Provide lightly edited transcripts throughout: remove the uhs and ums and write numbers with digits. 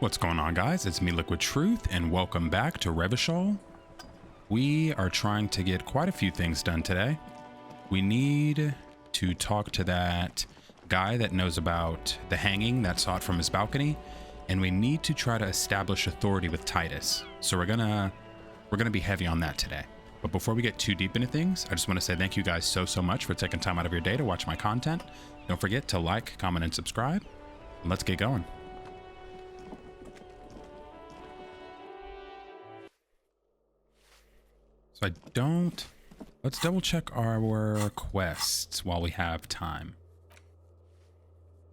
What's going on, guys? It's me, LiquidTruth, and welcome back to Revachol. We are trying to get quite a few things done today. We need to talk to that guy that knows about the hanging that saw it from his balcony, and we need to try to establish authority with Titus. So we're gonna be heavy on that today. But before we get too deep into things, I just want to say thank you guys so much for taking time out of your day to watch my content. Don't forget to like, comment, and subscribe. And let's get going. So let's double check our quests while we have time.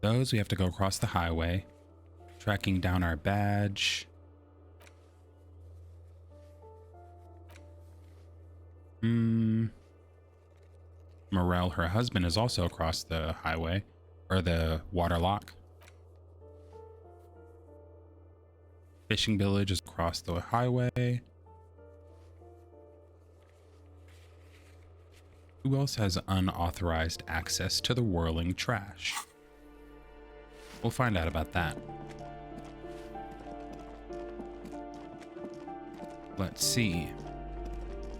Those, we have to go across the highway, tracking down our badge. Morel, her husband, is also across the highway, or the water lock. Fishing village is across the highway. Who else has unauthorized access to the whirling trash? We'll find out about that. Let's see.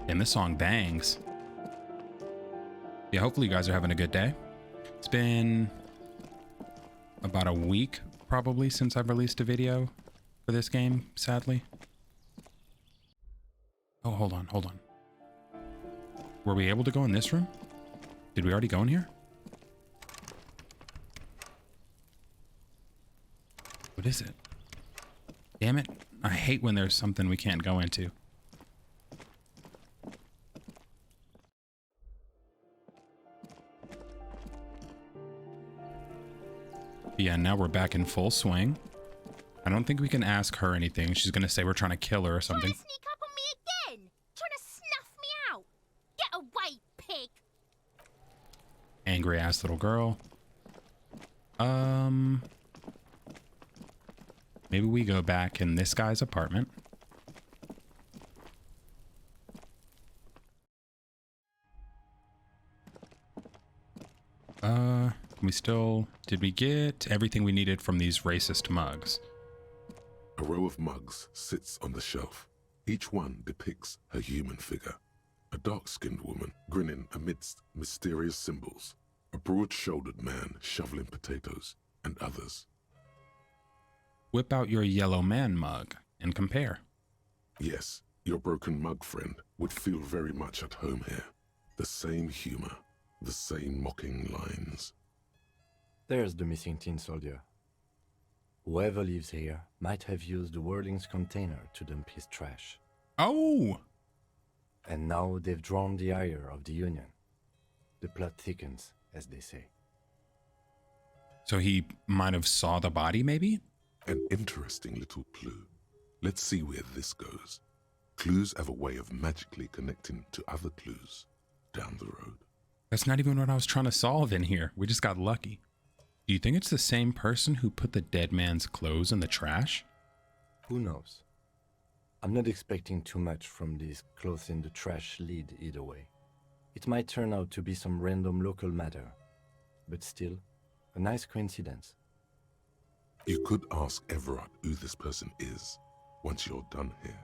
And this song bangs. Yeah, hopefully you guys are having a good day. It's been about a week probably since I've released a video for this game, sadly. Oh, hold on. Were we able to go in this room? Did we already go in here? What is it? Damn it. I hate when there's something we can't go into. Yeah, now we're back in full swing. I don't think we can ask her anything. She's gonna say we're trying to kill her or something. Trying to sneak up on me again! Trying to snuff me out! Get away, pig! Angry ass little girl. Maybe we go back in this guy's apartment. Did we get everything we needed from these racist mugs? A row of mugs sits on the shelf. Each one depicts a human figure. A dark-skinned woman grinning amidst mysterious symbols. A broad-shouldered man shoveling potatoes, and others. Whip out your yellow man mug and compare. Yes, your broken mug friend would feel very much at home here. The same humor, the same mocking lines. There's the missing tin soldier. Whoever lives here might have used the Whirling's container to dump his trash. Oh! And now they've drawn the ire of the Union. The plot thickens, as they say. So he might have saw the body, maybe? An interesting little clue. Let's see where this goes. Clues have a way of magically connecting to other clues down the road. That's not even what I was trying to solve in here. We just got lucky. Do you think it's the same person who put the dead man's clothes in the trash? Who knows? I'm not expecting too much from this clothes in the trash lead either way. It might turn out to be some random local matter, but still, a nice coincidence. You could ask Everard who this person is once you're done here.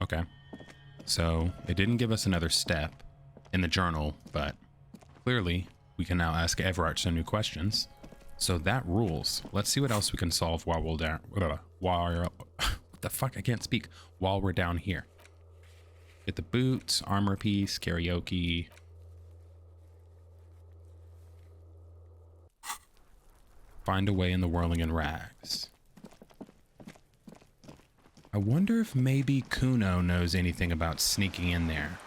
Okay. So it didn't give us another step in the journal, but clearly we can now ask Everard some new questions. So that rules. Let's see what else we can solve while we're down. What the fuck? I can't speak. While we're down here. Get the boots, armor piece, karaoke. Find a way in the whirling and rags. I wonder if maybe Kuno knows anything about sneaking in there.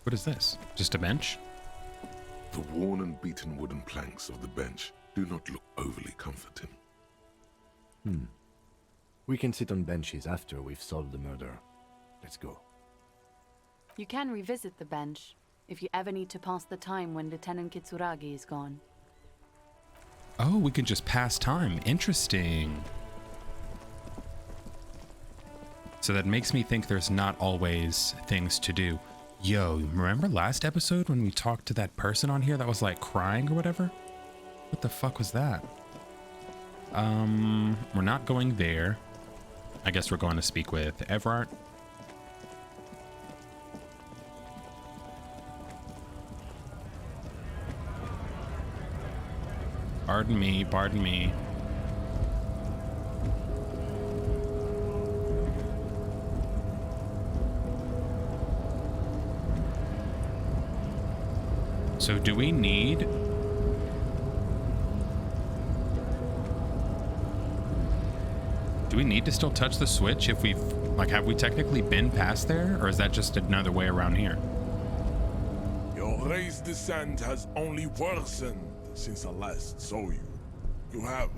What is this? Just a bench? The worn and beaten wooden planks of the bench do not look overly comforting. We can sit on benches after we've solved the murder. Let's go. You can revisit the bench if you ever need to pass the time when Lieutenant Kitsuragi is gone. Oh, we can just pass time. Interesting. So that makes me think there's not always things to do. Yo, remember last episode when we talked to that person on here that was like crying or whatever? What the fuck was that? We're not going there. I guess we're going to speak with Everard. Pardon me, pardon me. So do we need... Do we need to still touch the switch if we've... Like, have we technically been past there? Or is that just another way around here? Your race descent has only worsened since I last saw you. You have...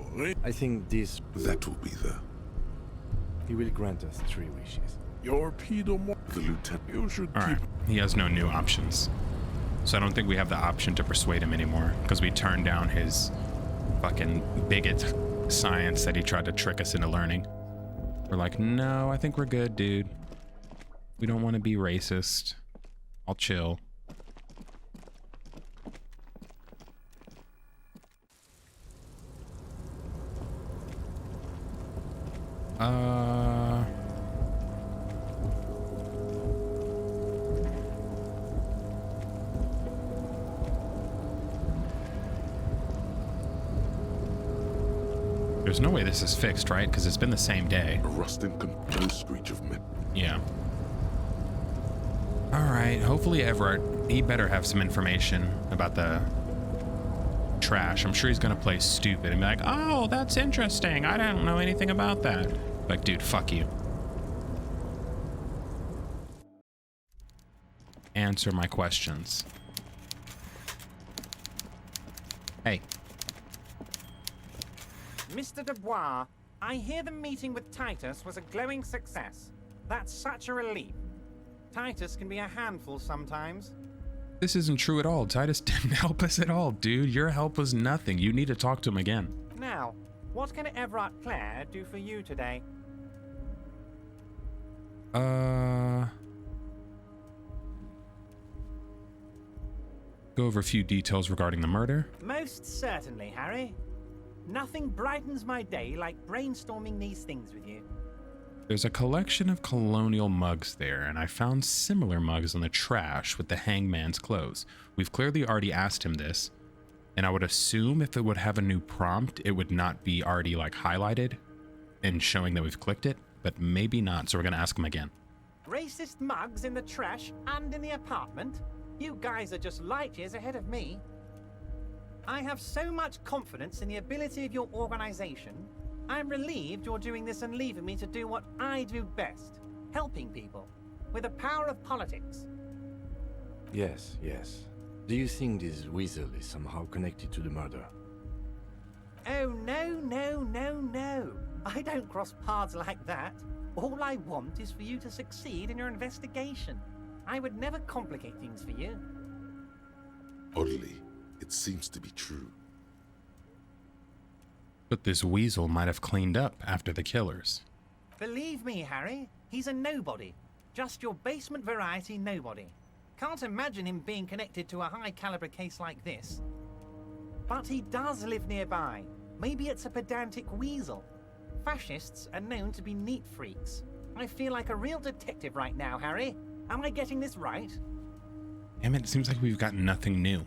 I think this... That will be there. He will grant us 3 wishes. Your pedo... The lieutenant. You should All right. He has no new options. So I don't think we have the option to persuade him anymore because we turned down his fucking bigot science that he tried to trick us into learning. We're like, no, I think we're good, dude. We don't want to be racist. I'll chill. There's no way this is fixed, right? Because it's been the same day. A rusting no screech of metal. Yeah. All right. Hopefully Everard, he better have some information about the trash. I'm sure he's going to play stupid and be like, oh, that's interesting. I don't know anything about that. Like, dude, fuck you. Answer my questions. Hey. Mr. Dubois, I hear the meeting with Titus was a glowing success. That's such a relief. Titus can be a handful sometimes. This isn't true at all. Titus didn't help us at all, dude. Your help was nothing. You need to talk to him again. Now, what can Everard Clare do for you today? Go over a few details regarding the murder. Most certainly, Harry. Nothing brightens my day like brainstorming these things with you. There's a collection of colonial mugs there, and I found similar mugs in the trash with the hangman's clothes. We've clearly already asked him this, and I would assume if it would have a new prompt, it would not be already like highlighted and showing that we've clicked it, but maybe not, so we're gonna ask him again. Racist mugs in the trash and in the apartment? You guys are just light years ahead of me. I have so much confidence in the ability of your organization. I'm relieved you're doing this and leaving me to do what I do best, helping people, with the power of politics. Yes, yes. Do you think this weasel is somehow connected to the murder? Oh, no. I don't cross paths like that. All I want is for you to succeed in your investigation. I would never complicate things for you. Oddly, it seems to be true. But this weasel might have cleaned up after the killers. Believe me, Harry, he's a nobody. Just your basement variety nobody. Can't imagine him being connected to a high-caliber case like this. But he does live nearby. Maybe it's a pedantic weasel. Fascists are known to be neat freaks. I feel like a real detective right now, Harry. Am I getting this right? Damn it seems like we've got nothing new.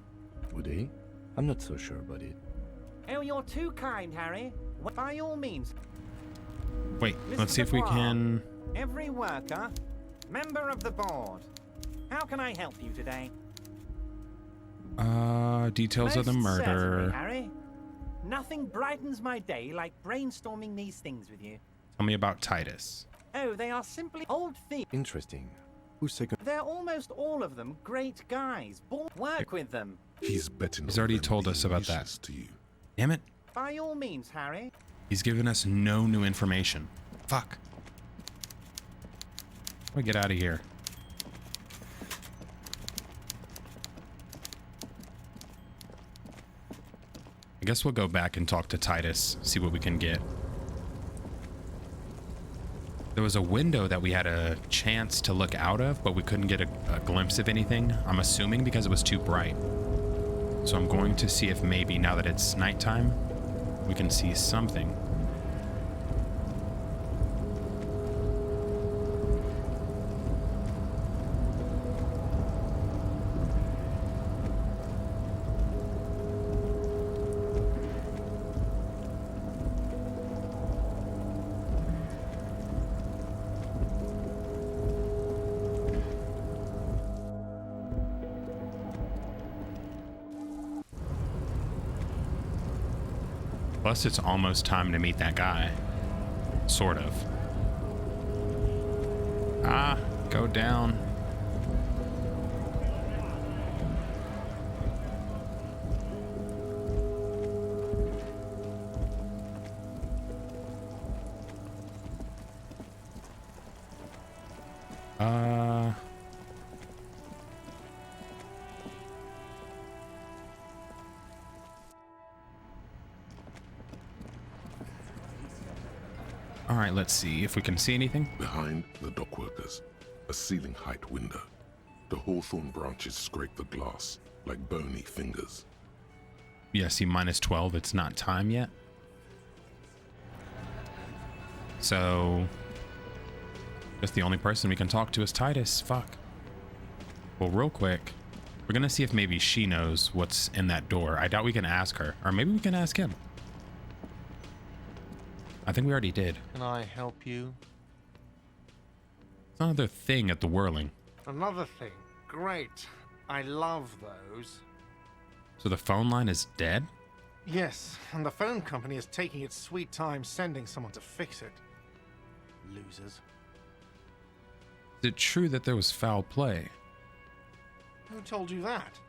Would he? I'm not so sure about it. Oh, you're too kind, Harry. By all means. Wait, Mr. let's see if we Dubois, can... Every worker, member of the board. How can I help you today? Details of the Most murder. certainly, Harry. Nothing brightens my day like brainstorming these things with you. Tell me about Titus. Oh, they are simply old thieves. Interesting. Who's second? They're almost all of them great guys. Work with them. He's betting. He's on already them told being us about that. racist to you. Damn it. By all means, Harry. He's given us no new information. Fuck. How do I get out of here? I guess we'll go back and talk to Titus, see what we can get. There was a window that we had a chance to look out of, but we couldn't get a glimpse of anything. I'm assuming because it was too bright. So I'm going to see if maybe now that it's nighttime, we can see something. Plus, it's almost time to meet that guy. Sort of. Ah, go down. All right, let's see if we can see anything. Behind the dockworkers, a ceiling height window. The hawthorn branches scrape the glass like bony fingers. Yeah, see, -12. It's not time yet. So, just the only person we can talk to is Titus. Fuck. Well, real quick, we're gonna see if maybe she knows what's in that door. I doubt we can ask her, or maybe we can ask him. I think we already did. Can I help you? It's another thing at the whirling. Another thing. Great. I love those. So the phone line is dead? Yes, and the phone company is taking its sweet time sending someone to fix it. Losers. Is it true that there was foul play? Who told you that?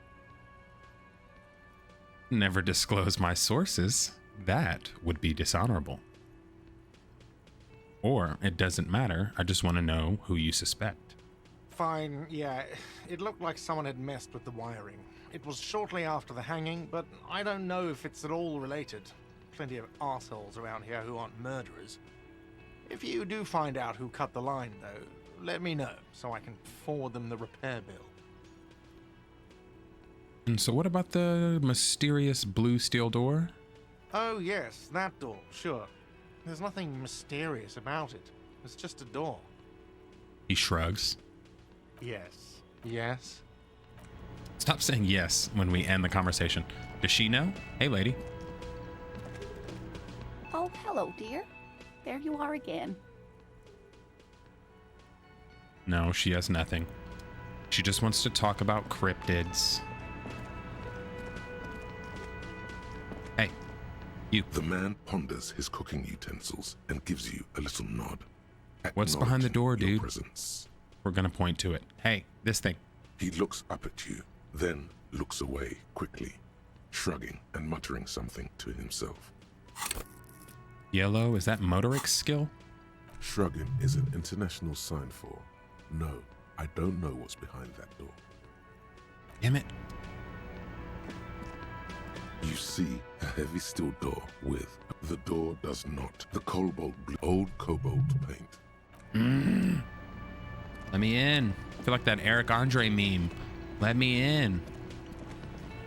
Never disclose my sources. That would be dishonorable. Or it doesn't matter. I just want to know who you suspect. Fine, yeah. It looked like someone had messed with the wiring. It was shortly after the hanging, but I don't know if it's at all related. Plenty of assholes around here who aren't murderers. If you do find out who cut the line, though, let me know so I can forward them the repair bill. And so what about the mysterious blue steel door? Oh, yes, that door, sure. There's nothing mysterious about it. It's just a door. He shrugs. Yes. Yes? Stop saying yes when we end the conversation. Does she know? Hey, lady. Oh, hello, dear. There you are again. No, she has nothing. She just wants to talk about cryptids. Hey, you. The man ponders his cooking utensils and gives you a little nod. What's behind the door, acknowledging your dude? Presence. We're gonna point to it. Hey, this thing. He looks up at you, then looks away quickly, shrugging and muttering something to himself. Yellow, is that motoric skill? Shrugging is an international sign for, no, I don't know what's behind that door. Damn it. You see a heavy steel door with, the door does not, the cobalt blue, old cobalt paint. Let me in. I feel like that Eric Andre meme. Let me in.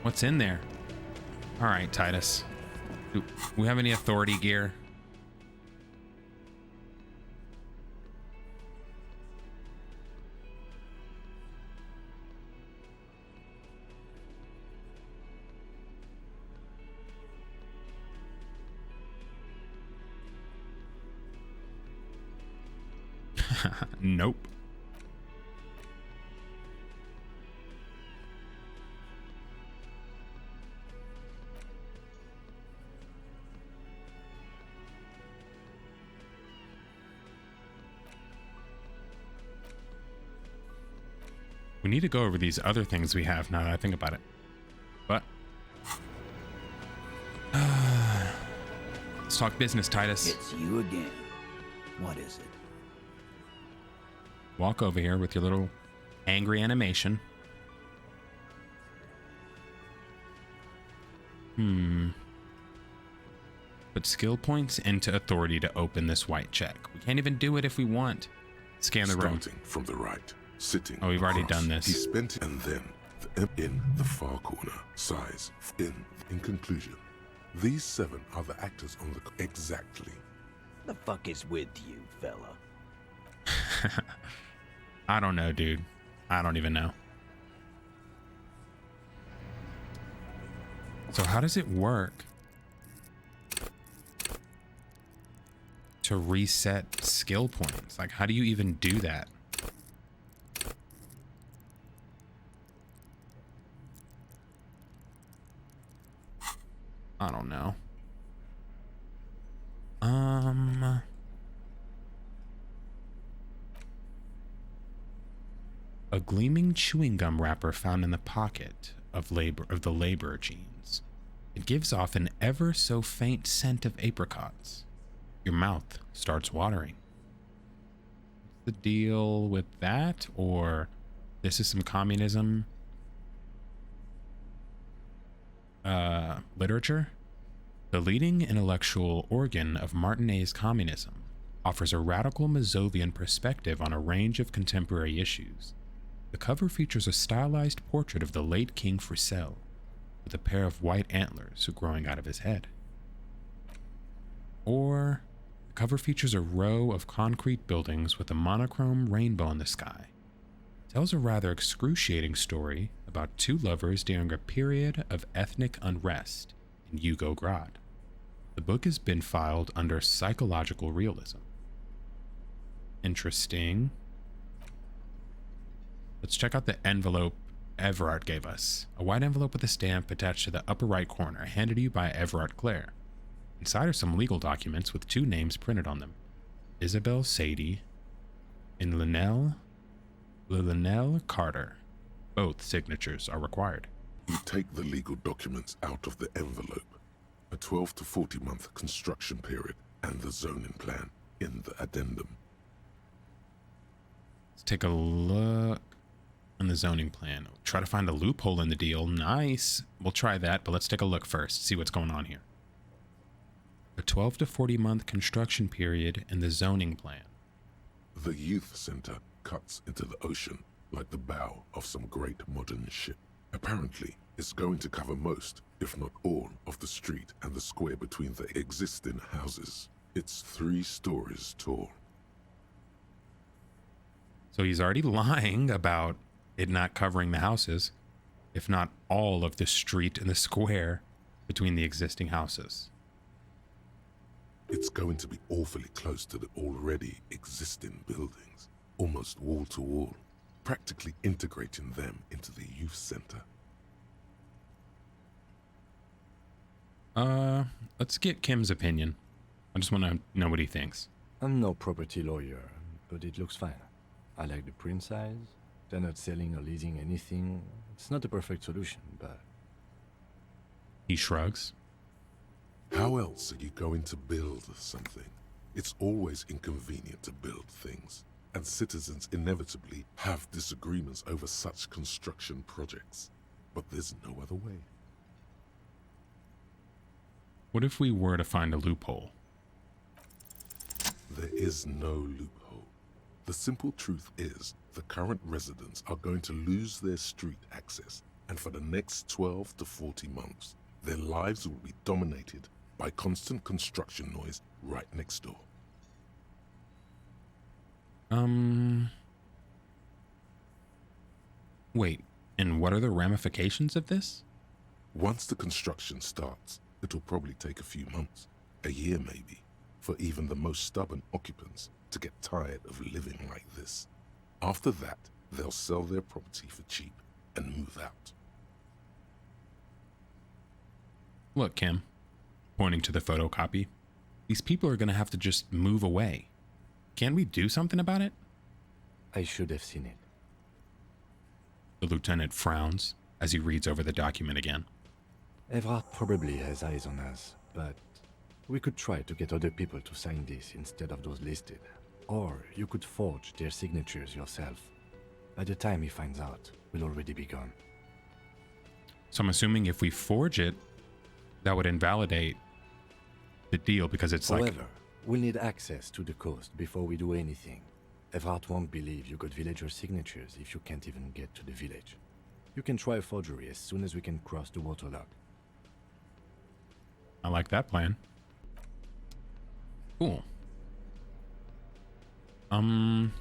What's in there? All right, Titus. Do we have any authority gear? Nope. We need to go over these other things we have now that I think about it. But let's talk business, Titus. It's you again. What is it? Walk over here with your little angry animation. put skill points into authority to open this white check. We can't even do it if we want. Scan the room. Starting from the right, sitting. Oh, we've already across, done this. He spent it, and then in the far corner, size. In conclusion, these 7 are the actors on the exactly. The fuck is with you, fella? I don't know, dude. I don't even know. So how does it work to reset skill points? Like, how do you even do that? I don't know. A gleaming chewing gum wrapper found in the pocket of the labor jeans. It gives off an ever so faint scent of apricots. Your mouth starts watering. What's the deal with that? Or this is some communism literature? The leading intellectual organ of Martinet's communism offers a radical Mazovian perspective on a range of contemporary issues. The cover features a stylized portrait of the late King Frisell, with a pair of white antlers growing out of his head. Or the cover features a row of concrete buildings with a monochrome rainbow in the sky. It tells a rather excruciating story about 2 lovers during a period of ethnic unrest in Yugograd. The book has been filed under psychological realism. Interesting. Let's check out the envelope Everard gave us. A white envelope with a stamp attached to the upper right corner, handed to you by Everard Clare. Inside are some legal documents with 2 names printed on them. Isabel Sadie and Lionel Carter. Both signatures are required. You take the legal documents out of the envelope. A 12 to 40 month construction period and the zoning plan in the addendum. Let's take a look on the zoning plan. Try to find a loophole in the deal. Nice. We'll try that, but let's take a look first, see what's going on here. A 12 to 40 month construction period in the zoning plan. The youth center cuts into the ocean like the bow of some great modern ship. Apparently, it's going to cover most, if not all, of the street and the square between the existing houses. It's 3 stories tall. So he's already lying about it not covering the houses, if not all of the street and the square between the existing houses. It's going to be awfully close to the already existing buildings, almost wall to wall, practically integrating them into the youth center. Let's get Kim's opinion. I just want to know what he thinks. I'm no property lawyer, but it looks fine. I like the print size. They're not selling or leasing anything. It's not a perfect solution, but... He shrugs. How else are you going to build something? It's always inconvenient to build things, and citizens inevitably have disagreements over such construction projects. But there's no other way. What if we were to find a loophole? There is no loophole. The simple truth is, the current residents are going to lose their street access, and for the next 12 to 40 months, their lives will be dominated by constant construction noise right next door. Wait, and what are the ramifications of this? Once the construction starts, it'll probably take a few months, a year maybe, for even the most stubborn occupants to get tired of living like this. After that, they'll sell their property for cheap and move out. Look, Kim, pointing to the photocopy, these people are going to have to just move away. Can't we do something about it? I should have seen it. The lieutenant frowns as he reads over the document again. Everard probably has eyes on us, but we could try to get other people to sign this instead of those listed. Or you could forge their signatures yourself. By the time he finds out, we'll already be gone. So I'm assuming if we forge it, that would invalidate the deal because it's like... However, we'll need access to the coast before we do anything. Everhart won't believe you got villager signatures if you can't even get to the village. You can try a forgery as soon as we can cross the waterlock. I like that plan. Cool. The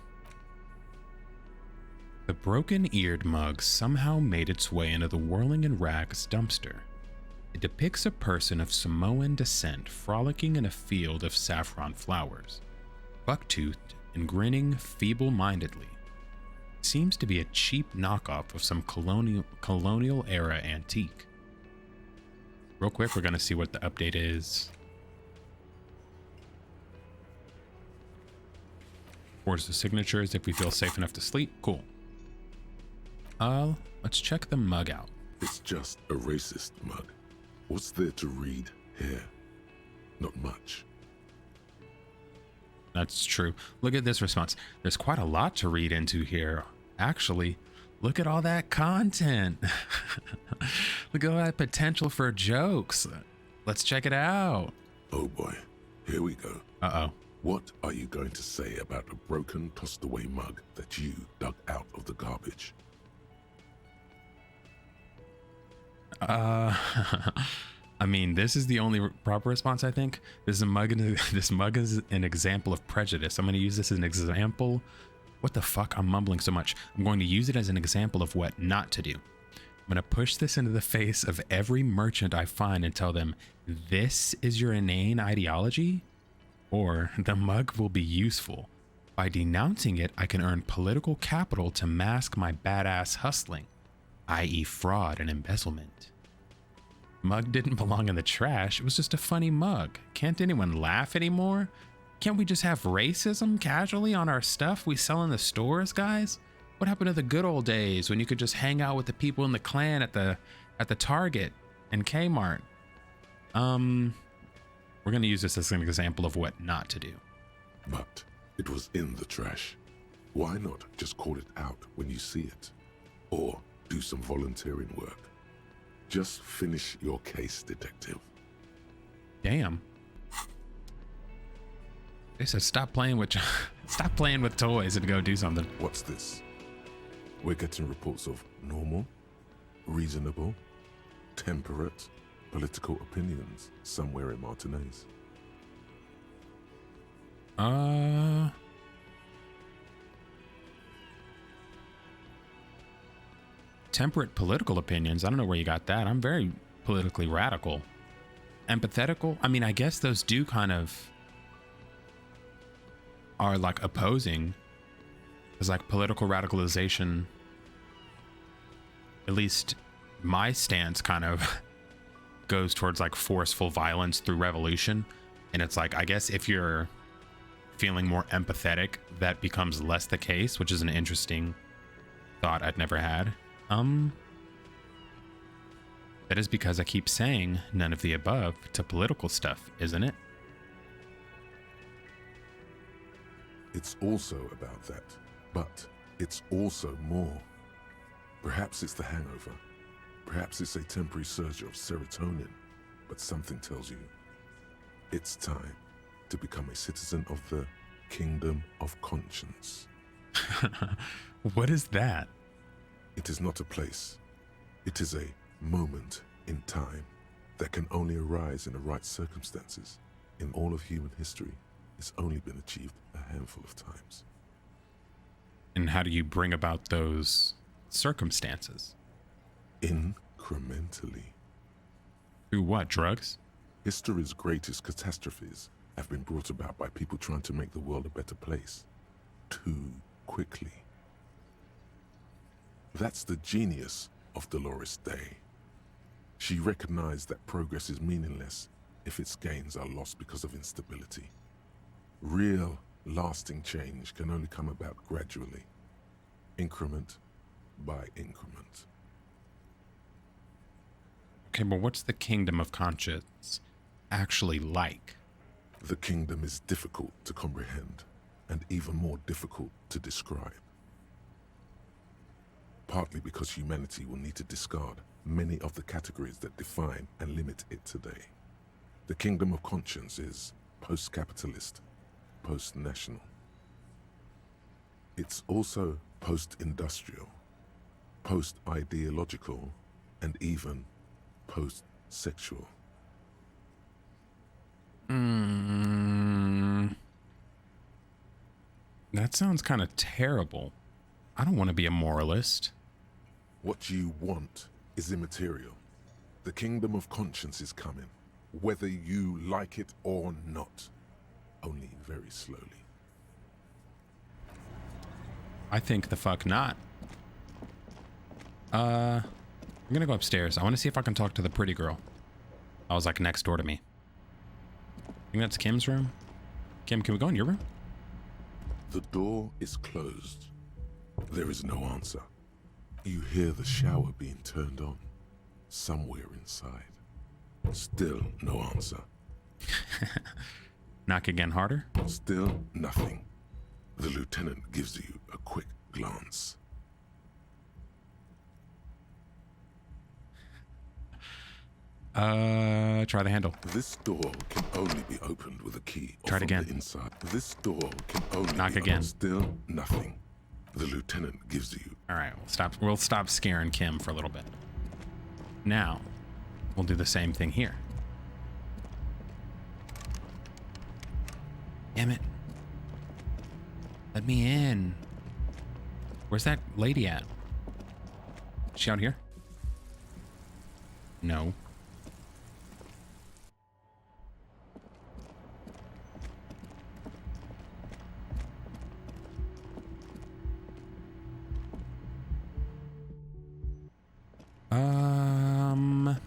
broken-eared mug somehow made its way into the Whirling in Rags dumpster. It depicts a person of Samoan descent frolicking in a field of saffron flowers, buck-toothed and grinning feeble-mindedly. Seems to be a cheap knockoff of some colonial-era antique. Real quick, we're going to see what the update is. Forge the signatures if we feel safe enough to sleep. Cool. Let's check the mug out. It's just a racist mug. What's there to read here? Not much. That's true. Look at this response. There's quite a lot to read into here. Actually, look at all that content. Look at all that potential for jokes. Let's check it out. Oh boy, here we go. Uh-oh. What are you going to say about a broken, tossed-away mug that you dug out of the garbage? I mean, this is the only proper response, I think. This mug is an example of prejudice. I'm going to use this as an example. What the fuck? I'm mumbling so much. I'm going to use it as an example of what not to do. I'm going to push this into the face of every merchant I find and tell them, this is your inane ideology? Or the mug will be useful. By denouncing it, I can earn political capital to mask my badass hustling, i.e. fraud and embezzlement. Mug didn't belong in the trash. It was just a funny mug. Can't anyone laugh anymore? Can't we just have racism casually on our stuff we sell in the stores, guys? What happened to the good old days when you could just hang out with the people in the clan at the Target and Kmart? We're going to use this as an example of what not to do. But it was in the trash. Why not just call it out when you see it? Or do some volunteering work. Just finish your case, detective. Damn. They said stop playing with toys and go do something. What's this? We're getting reports of normal, reasonable, temperate political opinions somewhere in Martinez. Temperate political opinions. I don't know where you got that. I'm very politically radical. Empathetical. I mean, I guess those do kind of are like opposing. Because like political radicalization, at least my stance kind of goes towards like forceful violence through revolution. And it's like, I guess if you're feeling more empathetic, that becomes less the case, which is an interesting thought I'd never had. That is because I keep saying none of the above to political stuff, isn't it? It's also about that, but it's also more. Perhaps it's the hangover. Perhaps it's a temporary surge of serotonin, but something tells you it's time to become a citizen of the Kingdom of Conscience. What is that? It is not a place. It is a moment in time that can only arise in the right circumstances. In all of human history, it's only been achieved a handful of times. And how do you bring about those circumstances? Incrementally. Through what, drugs? History's greatest catastrophes have been brought about by people trying to make the world a better place. Too quickly. That's the genius of Dolores Day. She recognized that progress is meaningless if its gains are lost because of instability. Real, lasting change can only come about gradually, increment by increment. Okay, but what's the Kingdom of Conscience actually like? The kingdom is difficult to comprehend and even more difficult to describe. Partly because humanity will need to discard many of the categories that define and limit it today. The kingdom of conscience is post-capitalist, post-national. It's also post-industrial, post-ideological, and even post-sexual. That sounds kind of terrible. I don't want to be a moralist. What you want is immaterial. The kingdom of conscience is coming, whether you like it or not. Only very slowly. I think the fuck not. I'm gonna go upstairs. I want to see if I can talk to the pretty girl. I was like next door to me. I think that's Kim's room. Kim, can we go in your room? The door is closed. There is no answer. You hear the shower being turned on somewhere inside. Still no answer. Knock again harder? Still nothing. The lieutenant gives you a quick glance. Try the handle. This door can only be opened with a key. Try it again. The inside. This door can only knock be again. Opened. Still nothing. The lieutenant gives you. All right, we'll stop scaring Kim for a little bit. Now, we'll do the same thing here. Damn it. Let me in. Where's that lady at? Is she out here? No.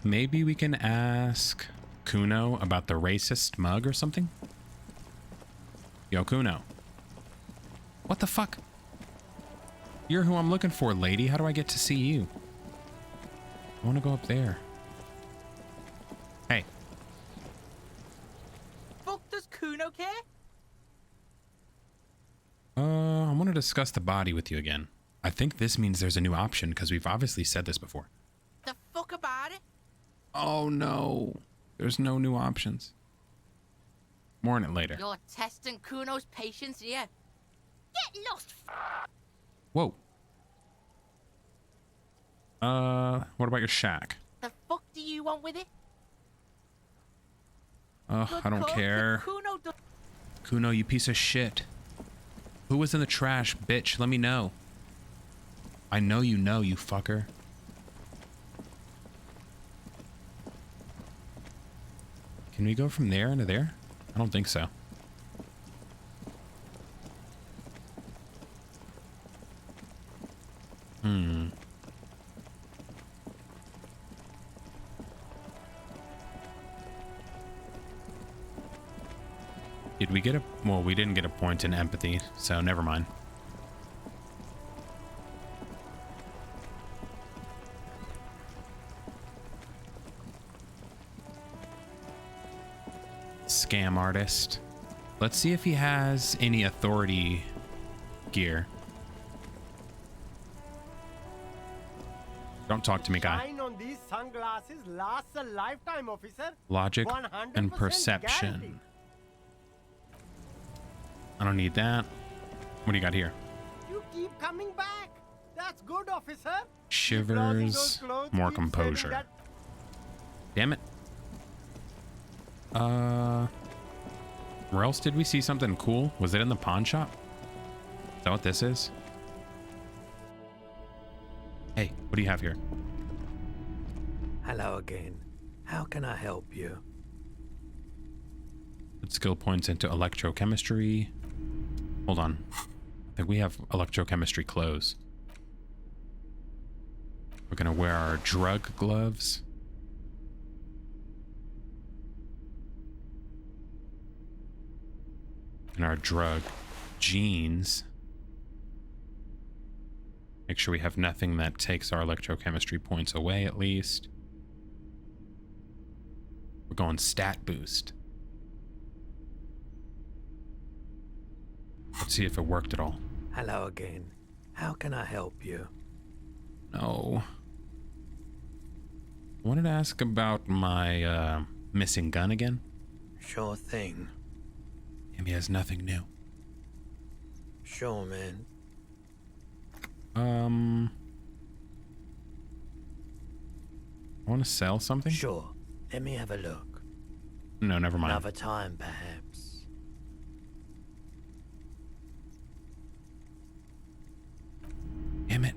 Maybe we can ask Kuno about the racist mug or something? Yo, Kuno. What the fuck? You're who I'm looking for, lady. How do I get to see you? I want to go up there. Hey. Fuck does Kuno care? I want to discuss the body with you again. I think this means there's a new option because we've obviously said this before. The fuck about it? Oh no. There's no new options. More on it later. You're testing Kuno's patience here. Get lost. Whoa. What about your shack? The fuck do you want with it? I don't care. Kuno, you piece of shit. Who was in the trash, bitch? Let me know. I know, you fucker. Can we go from there into there? I don't think so. Did we get a... Well, we didn't get a point in empathy, so never mind. Scam artist. Let's see if he has any authority gear. Don't talk to me, guy. Shine on these sunglasses lasts a lifetime, officer. Logic and 100% perception. guaranteed. I don't need that. What do you got here? You keep coming back. That's good, officer. Shivers, more composure. Damn it. Where else did we see something cool? Was it in the pawn shop? Is that what this is? Hey, what do you have here? Hello again. How can I help you? Put skill points into electrochemistry. Hold on. I think we have electrochemistry clothes. We're gonna wear our drug gloves. And our drug jeans. Make sure we have nothing that takes our electrochemistry points away, at least. We're going stat boost. Let's see if it worked at all. Hello again. How can I help you? No. I wanted to ask about my missing gun again. Sure thing. Maybe has nothing new. Sure, man. I want to sell something? Sure. Let me have a look. No, never mind. Another time, perhaps. Damn it.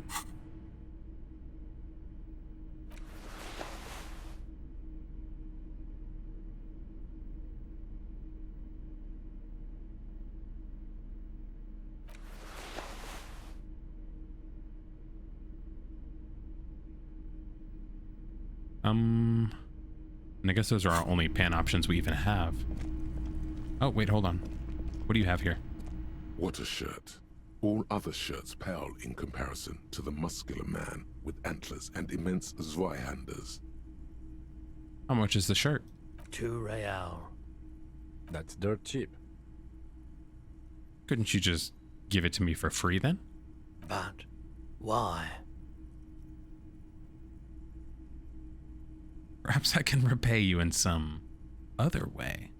And I guess those are our only pan options we even have. Oh, wait, hold on. What do you have here? What a shirt. All other shirts pale in comparison to the muscular man with antlers and immense Zweihanders. How much is the shirt? 2 real. That's dirt cheap. Couldn't you just give it to me for free then? But why? Perhaps I can repay you in some other way.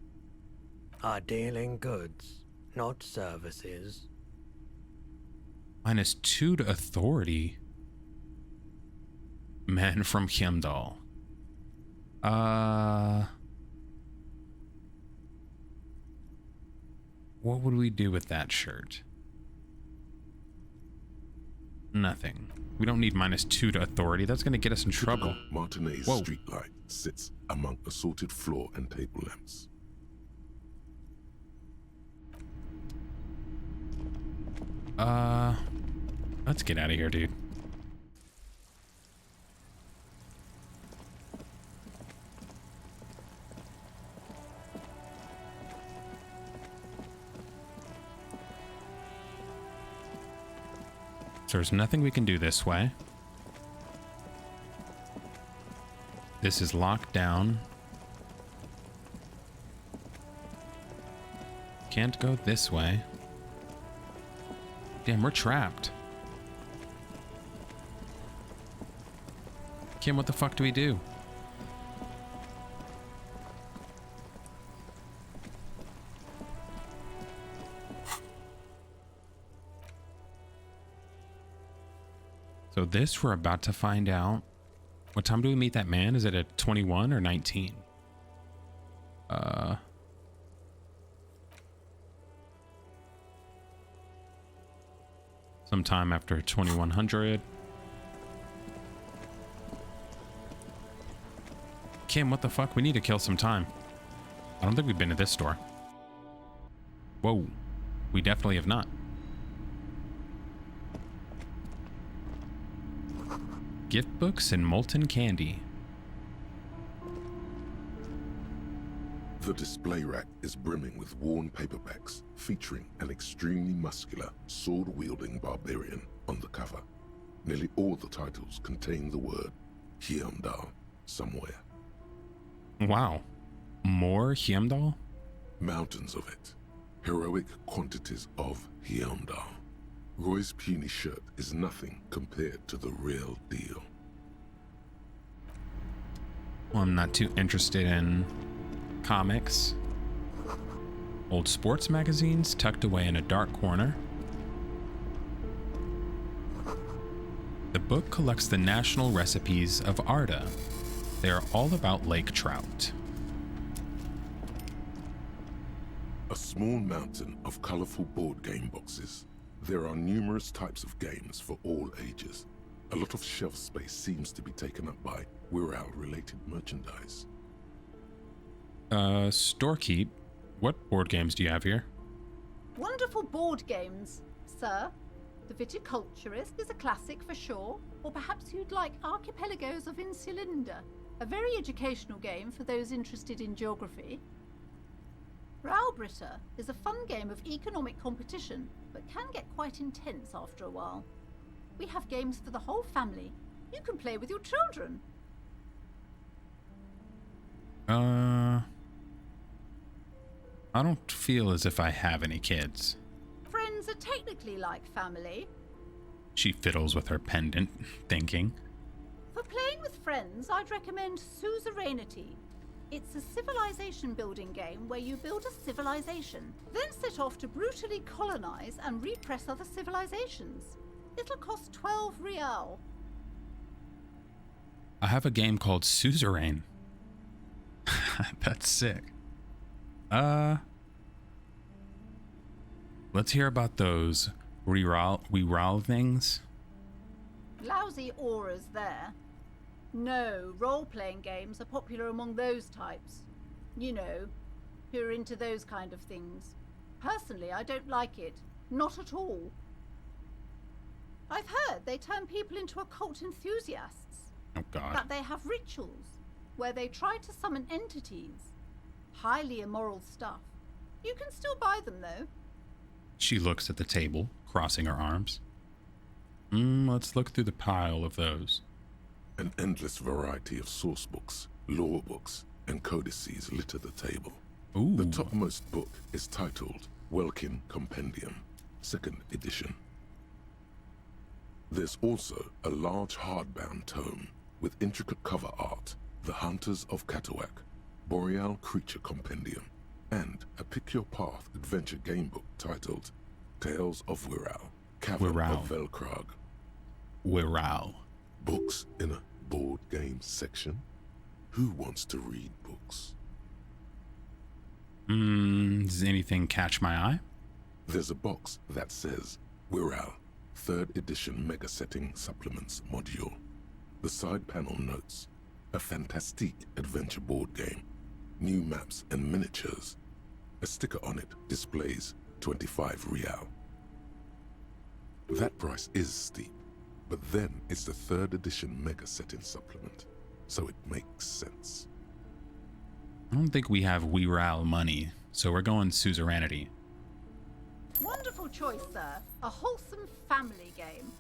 I deal in goods, not services. -2 to authority. Man from Heimdall. What would we do with that shirt? Nothing. We don't need -2 to authority. That's going to get us in trouble. Martinet's Whoa. streetlight sits among assorted floor and table lamps. Let's get out of here, dude. So there's nothing we can do this way. This is locked down. Can't go this way. Damn, we're trapped. Kim, what the fuck do we do? So this we're about to find out. What time do we meet that man? Is it at 21 or 19? Sometime after 2100. Kim, what the fuck? We need to kill some time. I don't think we've been to this store. Whoa. We definitely have not. Gift books and molten candy. The display rack is brimming with worn paperbacks featuring an extremely muscular, sword-wielding barbarian on the cover. Nearly all the titles contain the word Heimdall somewhere. Wow. More Heimdall? Mountains of it. Heroic quantities of Heimdall. Roy's puny shirt is nothing compared to the real deal. Well, I'm not too interested in comics. Old sports magazines tucked away in a dark corner. The book collects the national recipes of Arda. They are all about lake trout. A small mountain of colorful board game boxes. There are numerous types of games for all ages. A lot of shelf space seems to be taken up by Wirral-related merchandise. Storekeep, what board games do you have here? Wonderful board games, sir. The Viticulturist is a classic for sure, or perhaps you'd like Archipelagos of Insulinda, a very educational game for those interested in geography. Raubritter is a fun game of economic competition, but can get quite intense after a while. We have games for the whole family. You can play with your children. I don't feel as if I have any kids. Friends are technically like family. She fiddles with her pendant, thinking. For playing with friends, I'd recommend Suzerainty. It's a civilization building game where you build a civilization, then set off to brutally colonize and repress other civilizations. It'll cost 12 real. I have a game called Suzerain. That's sick. Let's hear about those reroll things. Lousy auras there. No, role-playing games are popular among those types. You know, who are into those kind of things. Personally, I don't like it. Not at all. I've heard they turn people into occult enthusiasts. Oh, God. That they have rituals where they try to summon entities. Highly immoral stuff. You can still buy them, though. She looks at the table, crossing her arms. Let's look through the pile of those. An endless variety of source books, lore books, and codices litter the table. Ooh. The topmost book is titled Welkin Compendium, 2nd edition. There's also a large hardbound tome with intricate cover art, The Hunters of Katawak, Boreal Creature Compendium, and a Pick Your Path adventure game book titled Tales of Wirral, Cavern of Velkrag. Wirral. Books in a board game section? Who wants to read books? Does anything catch my eye? There's a box that says Wirral, 3rd edition Mega Setting Supplements Module. The side panel notes, a fantastique adventure board game, new maps and miniatures. A sticker on it displays 25 real. That price is steep, but then it's the 3rd edition Mega Setting Supplement, so it makes sense. I don't think we have Wirral money, so we're going suzerainty. Wonderful choice, sir. A wholesome family game.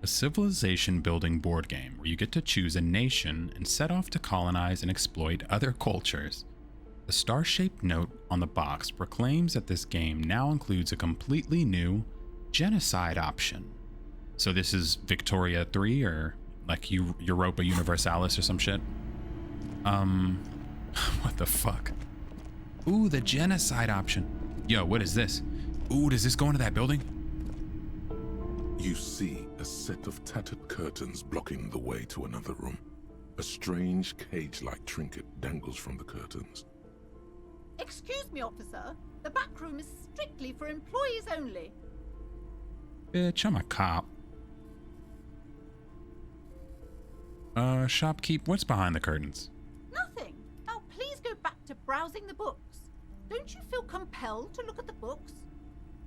A civilization building board game where you get to choose a nation and set off to colonize and exploit other cultures. The star-shaped note on the box proclaims that this game now includes a completely new genocide option. So this is Victoria 3 or like Europa Universalis or some shit? What the fuck? Ooh, the genocide option. Yo, what is this? Ooh, does this go into that building? You see a set of tattered curtains blocking the way to another room. A strange cage-like trinket dangles from the curtains. Excuse me, officer. The back room is strictly for employees only. Bitch, I'm a cop. Shopkeep, what's behind the curtains? Nothing. Now please go back to browsing the books. Don't you feel compelled to look at the books?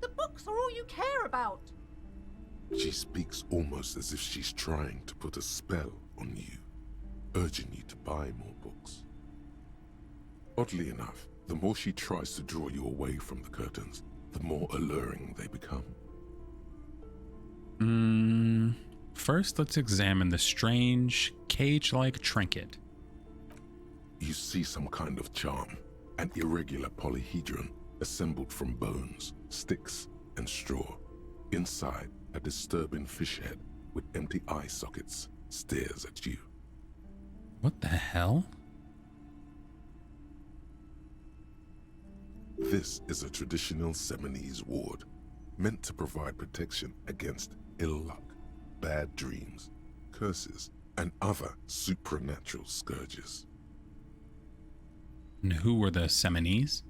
The books are all you care about. She speaks almost as if she's trying to put a spell on you, urging you to buy more books. Oddly enough, the more she tries to draw you away from the curtains, the more alluring they become. First, let's examine the strange, cage-like trinket. You see some kind of charm, an irregular polyhedron assembled from bones, sticks, and straw. Inside, a disturbing fish head with empty eye sockets stares at you. What the hell? This is a traditional Seminese ward, meant to provide protection against ill luck, bad dreams, curses, and other supernatural scourges. And who were the Seminese?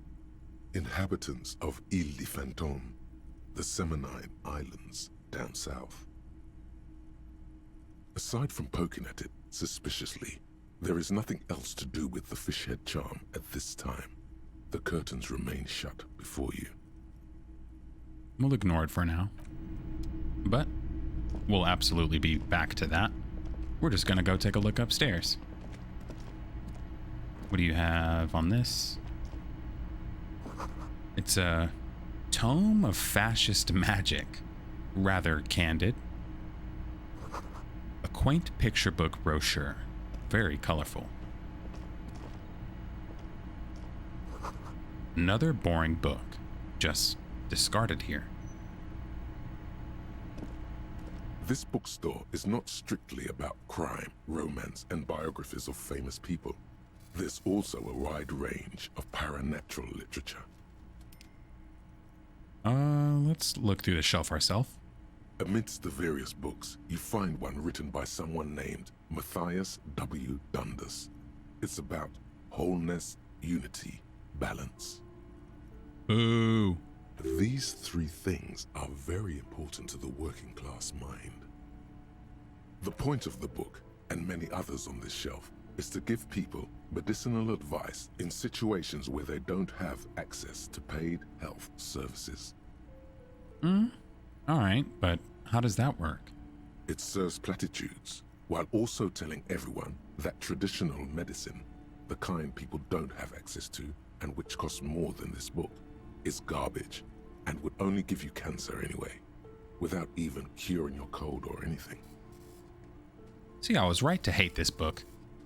Inhabitants of Ile de Fantôme, the Seminine Islands down south. Aside from poking at it suspiciously, there is nothing else to do with the fish head charm at this time. The curtains remain shut before you. We'll ignore it for now. But we'll absolutely be back to that. We're just gonna go take a look upstairs. What do you have on this? It's a tome of fascist magic. Rather candid. A quaint picture book brochure. Very colorful. Another boring book. Just discarded here. This bookstore is not strictly about crime, romance, and biographies of famous people. There's also a wide range of paranatural literature. Let's look through the shelf ourselves. Amidst the various books, you find one written by someone named Matthias W. Dundas. It's about wholeness, unity, balance. Ooh. These three things are very important to the working class mind. The point of the book, and many others on this shelf, is to give people medicinal advice in situations where they don't have access to paid health services. Alright, but how does that work? It serves platitudes, while also telling everyone that traditional medicine, the kind people don't have access to, and which costs more than this book, is garbage, and would only give you cancer anyway, without even curing your cold or anything. See, I was right to hate this book.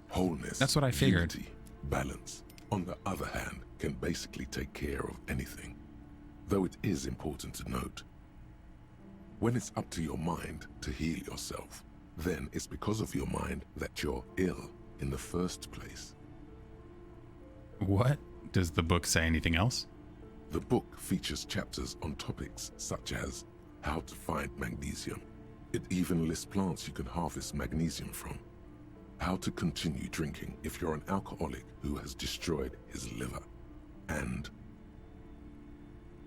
Wholeness, that's what I figured. Unity, balance, on the other hand, can basically take care of anything. Though it is important to note, when it's up to your mind to heal yourself, then it's because of your mind that you're ill in the first place. What? Does the book say anything else? The book features chapters on topics such as how to find magnesium. It even lists plants you can harvest magnesium from. How to continue drinking if you're an alcoholic who has destroyed his liver. And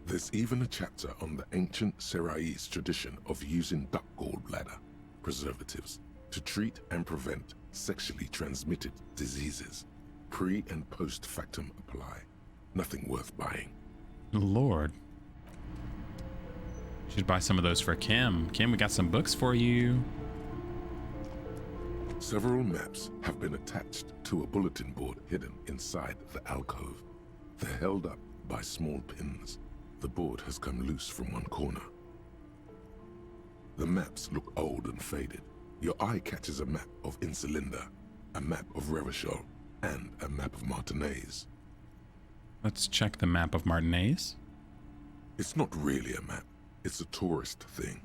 there's even a chapter on the ancient Seraïs tradition of using duck gallbladder preservatives to treat and prevent sexually transmitted diseases. Pre and post factum apply. Nothing worth buying. Lord. Should buy some of those for Kim. Kim, we got some books for you. Several maps have been attached to a bulletin board hidden inside the alcove. They're held up by small pins. The board has come loose from one corner. The maps look old and faded. Your eye catches a map of Insulinda, a map of Revachol, and a map of Martinaise. Let's check the map of Martinaise. It's not really a map. It's a tourist thing.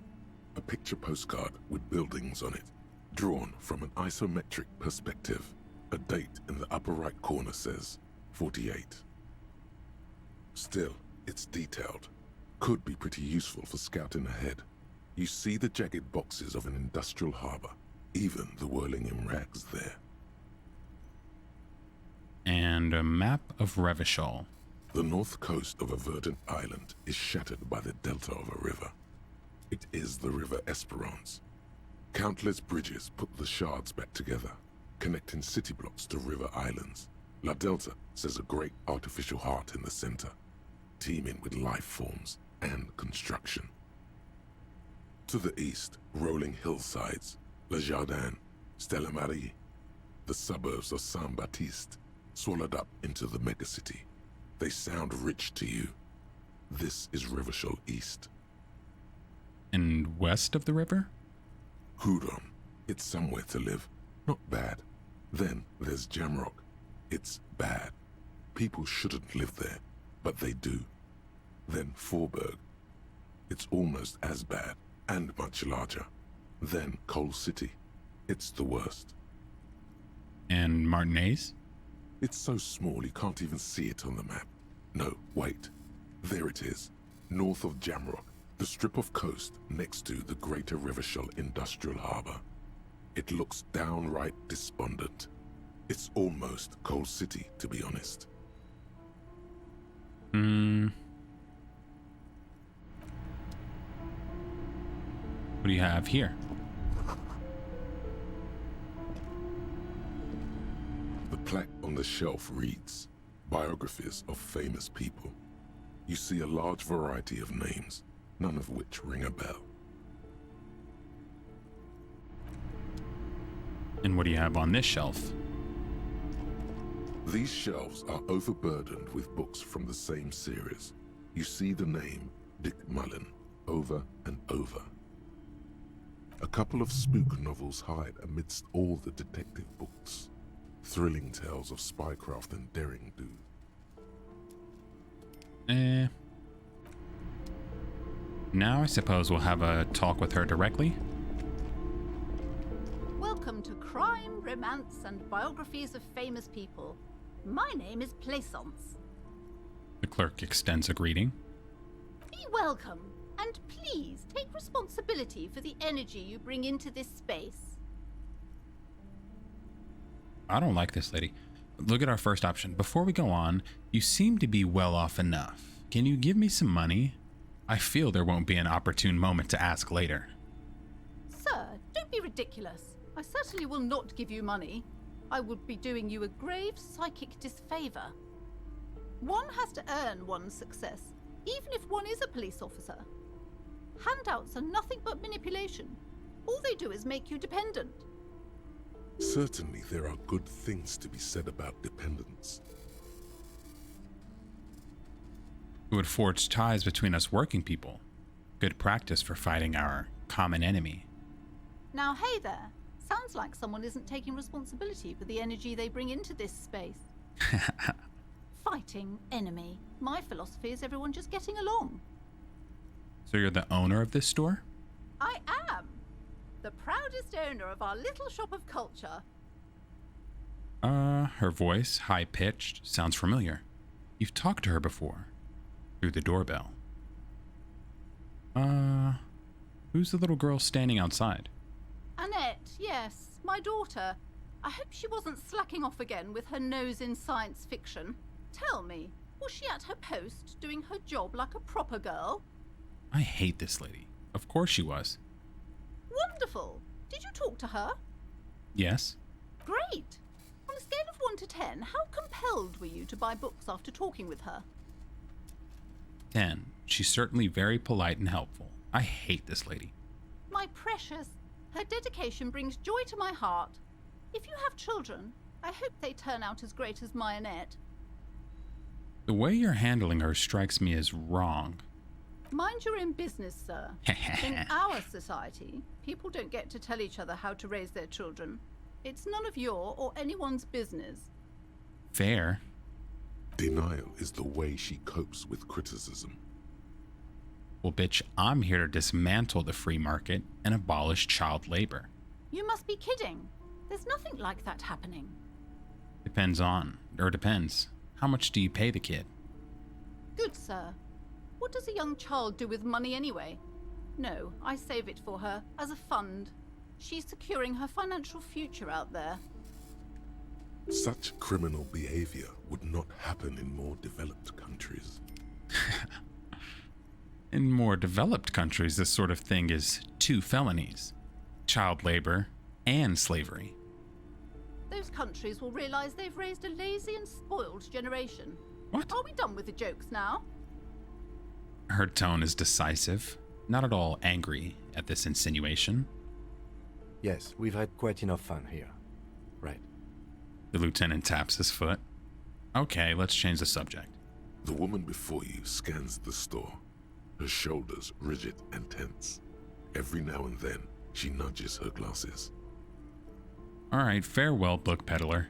A picture postcard with buildings on it, drawn from an isometric perspective. A date in the upper right corner says 48. Still, it's detailed. Could be pretty useful for scouting ahead. You see the jagged boxes of an industrial harbor, even the whirling in rags there. And a map of Revachol. The north coast of a verdant island is shattered by the delta of a river. It is the River Esperance. Countless bridges put the shards back together, connecting city blocks to river islands. La Delta says a great artificial heart in the center, teeming with life forms and construction. To the east, rolling hillsides, Le Jardin, Stella Marie, the suburbs of Saint-Baptiste, swallowed up into the megacity. They sound rich to you. This is Revachol East. And west of the river? Huron. It's somewhere to live. Not bad. Then there's Jamrock. It's bad. People shouldn't live there, but they do. Then Forberg. It's almost as bad, and much larger. Then Coal City. It's the worst. And Martinaise? It's so small you can't even see it on the map. No, wait. There it is. North of Jamrock. The strip of coast next to the Greater Revachol Industrial Harbor. It looks downright despondent. It's almost Coal City, to be honest. What do you have here? The plaque on the shelf reads, Biographies of Famous People. You see a large variety of names, none of which ring a bell. And what do you have on this shelf? These shelves are overburdened with books from the same series. You see the name Dick Mullen over and over. A couple of spook novels hide amidst all the detective books. Thrilling tales of spycraft and daring do. Now I suppose we'll have a talk with her directly. into crime, romance, and biographies of famous people. My name is Plaisance. The clerk extends a greeting. Be welcome, and please take responsibility for the energy you bring into this space. I don't like this lady. Look at our first option. Before we go on, you seem to be well off enough. Can you give me some money? I feel there won't be an opportune moment to ask later. Sir, don't be ridiculous. I certainly will not give you money. I would be doing you a grave psychic disfavor. One has to earn one's success, even if one is a police officer. Handouts are nothing but manipulation. All they do is make you dependent. Certainly there are good things to be said about dependence. It would forge ties between us working people. Good practice for fighting our common enemy. Now, hey there. Sounds like someone isn't taking responsibility for the energy they bring into this space. Fighting enemy. My philosophy is everyone just getting along. So you're the owner of this store? I am. The proudest owner of our little shop of culture. Her voice, high-pitched, sounds familiar. You've talked to her before. Through the doorbell. Who's the little girl standing outside? Annette, yes, my daughter. I hope she wasn't slacking off again with her nose in science fiction. Tell me, was she at her post doing her job like a proper girl? I hate this lady. Of course she was. Wonderful. Did you talk to her? Yes. Great. On a scale of 1 to 10, how compelled were you to buy books after talking with her? 10. She's certainly very polite and helpful. I hate this lady. My precious, her dedication brings joy to my heart. If you have children, I hope they turn out as great as my Annette. The way you're handling her strikes me as wrong. Mind your own business, sir. In our society, people don't get to tell each other how to raise their children. It's none of your or anyone's business. Fair. Denial is the way she copes with criticism. Well, bitch, I'm here to dismantle the free market and abolish child labor. You must be kidding. There's nothing like that happening. Depends. How much do you pay the kid? Good, sir. What does a young child do with money anyway? No, I save it for her, as a fund. She's securing her financial future out there. Such criminal behavior would not happen in more developed countries. In more developed countries, this sort of thing is 2 felonies. Child labor and slavery. Those countries will realize they've raised a lazy and spoiled generation. What? Are we done with the jokes now? Her tone is decisive, not at all angry at this insinuation. Yes, we've had quite enough fun here. Right. The lieutenant taps his foot. Okay, let's change the subject. The woman before you scans the store, her shoulders rigid and tense. Every now and then, she nudges her glasses. All right, farewell, book peddler.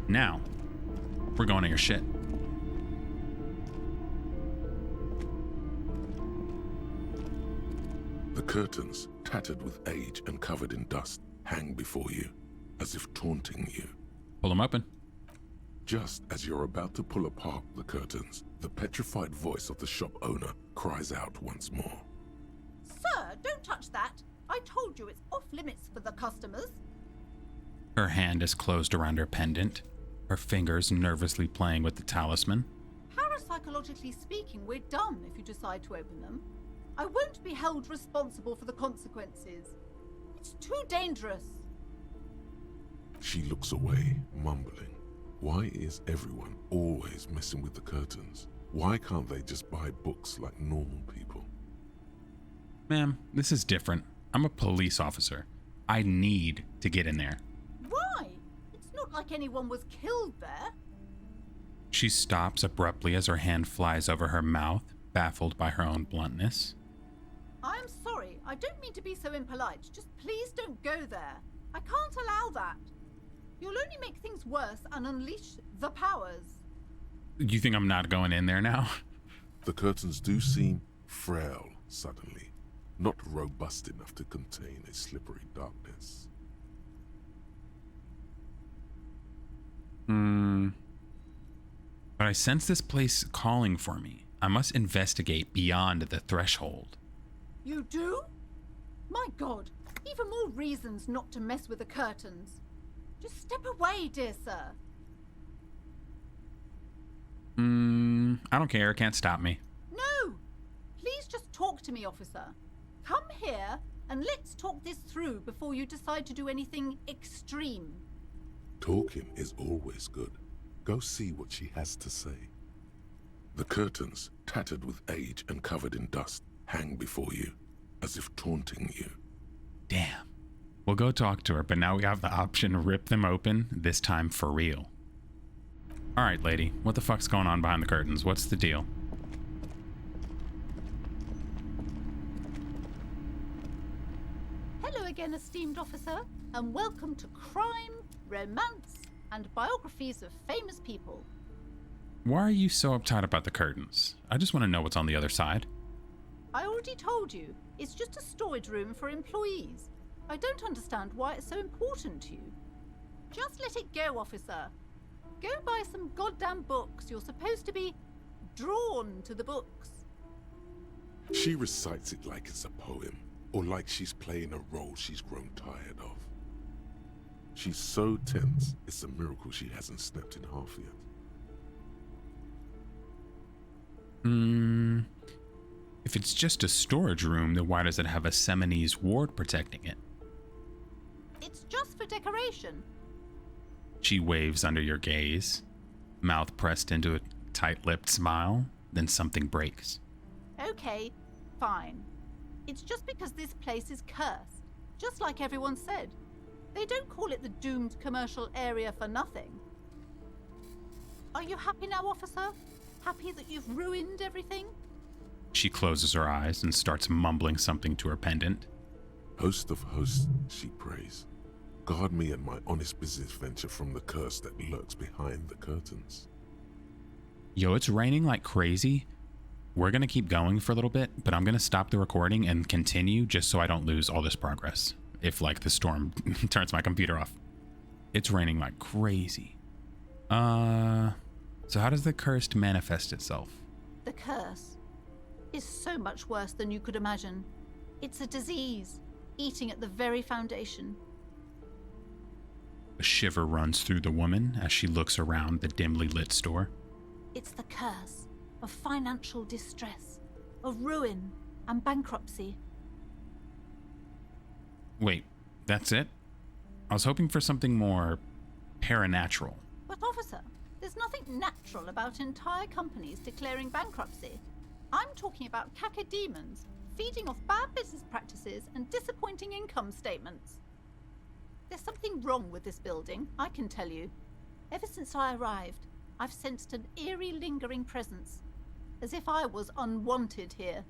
Now, we're going to your shit. The curtains, tattered with age and covered in dust, hang before you, as if taunting you. Pull them open. Just as you're about to pull apart the curtains, the petrified voice of the shop owner cries out once more. Sir, don't touch that. I told you it's off limits for the customers. Her hand is closed around her pendant, her fingers nervously playing with the talisman. Parapsychologically speaking, we're done if you decide to open them. I won't be held responsible for the consequences. It's too dangerous. She looks away, mumbling. Why is everyone always messing with the curtains? Why can't they just buy books like normal people? Ma'am, this is different. I'm a police officer. I need to get in there. Why? It's not like anyone was killed there. She stops abruptly as her hand flies over her mouth, baffled by her own bluntness. I'm sorry. I don't mean to be so impolite. Just please don't go there. I can't allow that. You'll only make things worse and unleash the powers. You think I'm not going in there now? The curtains do seem frail suddenly. not robust enough to contain a slippery darkness. But I sense this place calling for me. I must investigate beyond the threshold. You do? My God, even more reasons not to mess with the curtains. Just step away, dear sir. I don't care. Can't stop me. No! Please just talk to me, officer. Come here and let's talk this through before you decide to do anything extreme. Talking is always good. Go see what she has to say. The curtains, tattered with age and covered in dust, hang before you, as if taunting you. Damn. We'll go talk to her, but now we have the option to rip them open, this time for real. Alright, lady. What the fuck's going on behind the curtains? What's the deal? Hello again, esteemed officer, and welcome to Crime, Romance, and Biographies of Famous People. Why are you so uptight about the curtains? I just want to know what's on the other side. I already told you, it's just a storage room for employees. I don't understand why it's so important to you. Just let it go, officer. Go buy some goddamn books. You're supposed to be drawn to the books. She recites it like it's a poem, or like she's playing a role she's grown tired of. She's so tense, it's a miracle she hasn't snapped in half yet. If it's just a storage room, then why does it have a Seminese ward protecting it? It's just for decoration. She waves under your gaze, mouth pressed into a tight-lipped smile, then something breaks. Okay, fine. It's just because this place is cursed, just like everyone said. They don't call it the doomed commercial area for nothing. Are you happy now, officer? Happy that you've ruined everything? She closes her eyes and starts mumbling something to her pendant. Host of hosts, she prays. Guard me and my honest business venture from the curse that lurks behind the curtains. Yo, it's raining like crazy. We're gonna keep going for a little bit, but I'm gonna stop the recording and continue just so I don't lose all this progress. If, like, the storm turns my computer off. It's raining like crazy. So how does the curse manifest itself? The curse is so much worse than you could imagine. It's a disease, eating at the very foundation. A shiver runs through the woman as she looks around the dimly lit store. It's the curse of financial distress, of ruin and bankruptcy. Wait, that's it? I was hoping for something more paranatural. But officer, there's nothing natural about entire companies declaring bankruptcy. I'm talking about cacodemons feeding off bad business practices and disappointing income statements. There's something wrong with this building, I can tell you. Ever since I arrived, I've sensed an eerie lingering presence, as if I was unwanted here.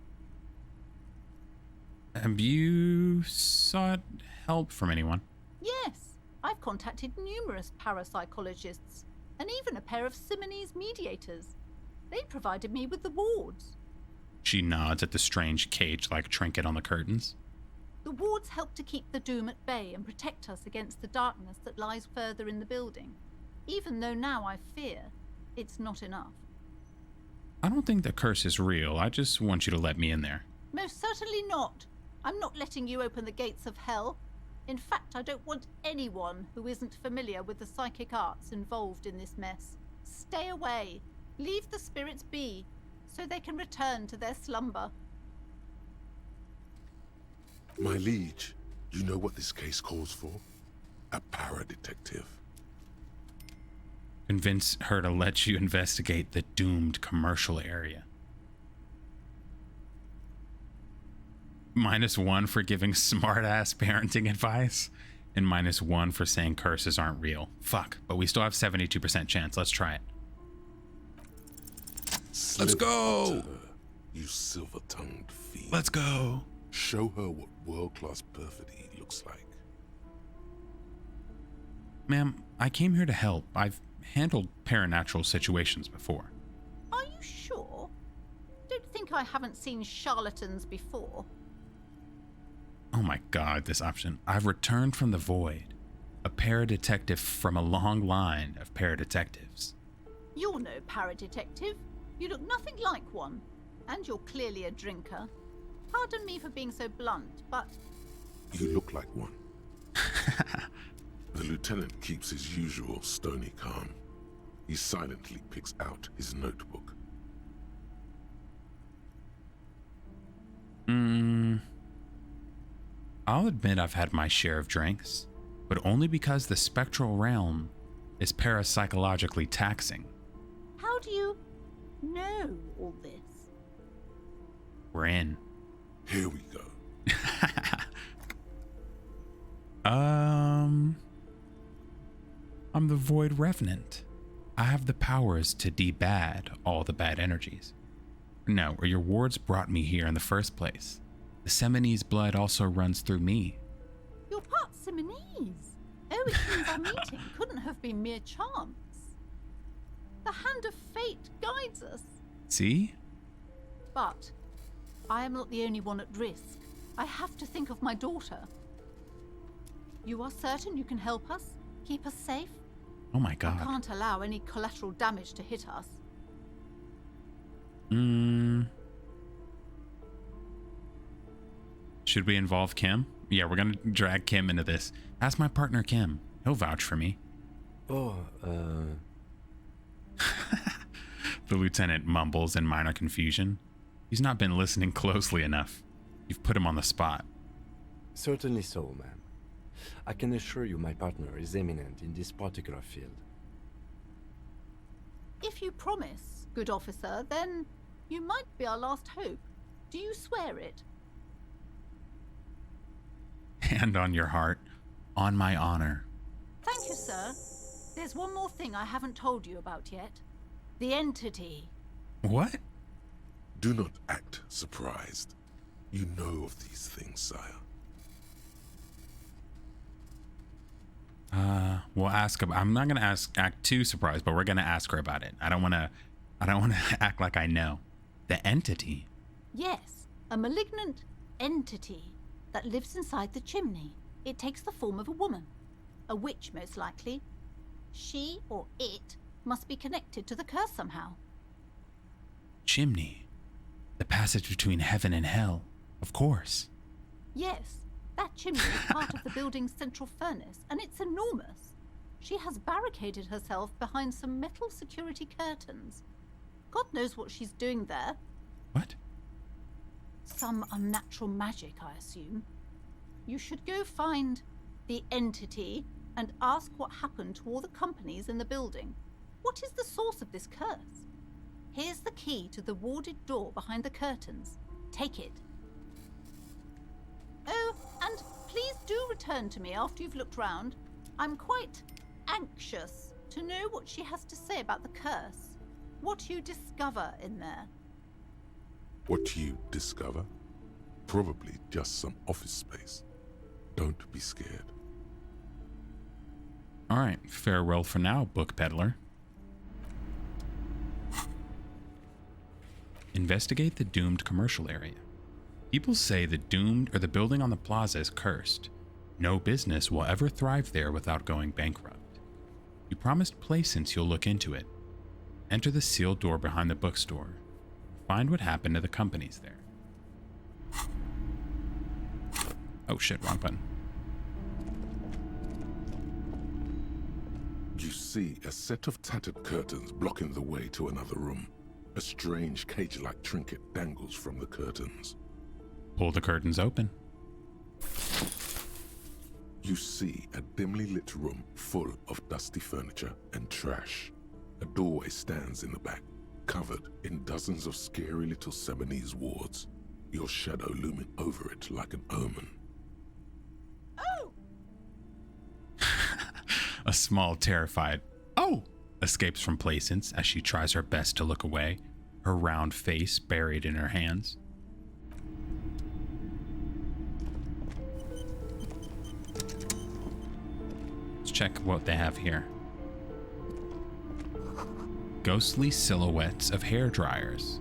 Have you sought help from anyone? Yes, I've contacted numerous parapsychologists, and even a pair of Simonese mediators. They provided me with the wards. She nods at the strange cage-like trinket on the curtains. The wards help to keep the doom at bay and protect us against the darkness that lies further in the building, even though now I fear it's not enough. I don't think the curse is real. I just want you to let me in there. Most certainly not. I'm not letting you open the gates of hell. In fact, I don't want anyone who isn't familiar with the psychic arts involved in this mess. Stay away. Leave the spirits be, so they can return to their slumber. My liege, you know what this case calls for? A para-detective. Convince her to let you investigate the doomed commercial area. -1 for giving smart-ass parenting advice, and -1 for saying curses aren't real. Fuck, but we still have 72% chance. Let's try it. Let's go! You silver-tongued fiend. Let's go! Show her what world-class perfidy looks like. Ma'am, I came here to help. I've handled paranatural situations before. Are you sure? Don't think I haven't seen charlatans before. Oh my god, this option. I've returned from the void. A paradetective from a long line of paradetectives. You're no paradetective. You look nothing like one. And you're clearly a drinker. Pardon me for being so blunt, but... You look like one. The lieutenant keeps his usual stony calm. He silently picks out his notebook. I'll admit I've had my share of drinks, but only because the spectral realm is parapsychologically taxing. How do you know all this? We're in. Here we go. I'm the Void Revenant. I have the powers to de-bad all the bad energies. No, or your wards brought me here in the first place. The Seminese blood also runs through me. You're part Simonese. Oh, it seems our meeting couldn't have been mere chance. The hand of fate guides us. See? But I am not the only one at risk. I have to think of my daughter. You are certain you can help us? Keep us safe? Oh my god. I can't allow any collateral damage to hit us. Should we involve Kim? Yeah, we're gonna drag Kim into this. Ask my partner Kim. He'll vouch for me. Oh, The lieutenant mumbles in minor confusion. He's not been listening closely enough. You've put him on the spot. Certainly so, ma'am. I can assure you my partner is eminent in this particular field. If you promise, good officer, then you might be our last hope. Do you swear it? Hand on your heart. On my honor. Thank you, sir. There's one more thing I haven't told you about yet. The entity. What? Do not act surprised. You know of these things, sire. We'll ask about. I'm not gonna act too surprised, but we're gonna ask her about it. I don't wanna act like I know. The entity. Yes, a malignant entity that lives inside the chimney. It takes the form of a woman. A witch, most likely. She or it must be connected to the curse somehow. Chimney. The passage between heaven and hell. Of course. Yes, that chimney is part of the building's central furnace, and it's enormous. She has barricaded herself behind some metal security curtains. God knows what she's doing there. What? Some unnatural magic, I assume. You should go find the entity and ask what happened to all the companies in the building. What is the source of this curse? Here's the key to the warded door behind the curtains. Take it. Oh, and please do return to me after you've looked round. I'm quite anxious to know what she has to say about the curse. What you discover in there. What you discover? Probably just some office space. Don't be scared. All right, farewell for now, book peddler. Investigate the doomed commercial area. People say the doomed or the building on the plaza is cursed. No business will ever thrive there without going bankrupt. You promised Placence you'll look into it. Enter the sealed door behind the bookstore. Find what happened to the companies there. Oh shit, wrong button. You see a set of tattered curtains blocking the way to another room. A strange cage-like trinket dangles from the curtains. Pull the curtains open. You see a dimly lit room full of dusty furniture and trash. A doorway stands in the back, covered in dozens of scary little Seminese wards, your shadow looming over it like an omen. Oh! A small, terrified "Oh!" escapes from Placence as she tries her best to look away, her round face buried in her hands. Let's check what they have here. Ghostly silhouettes of hair dryers.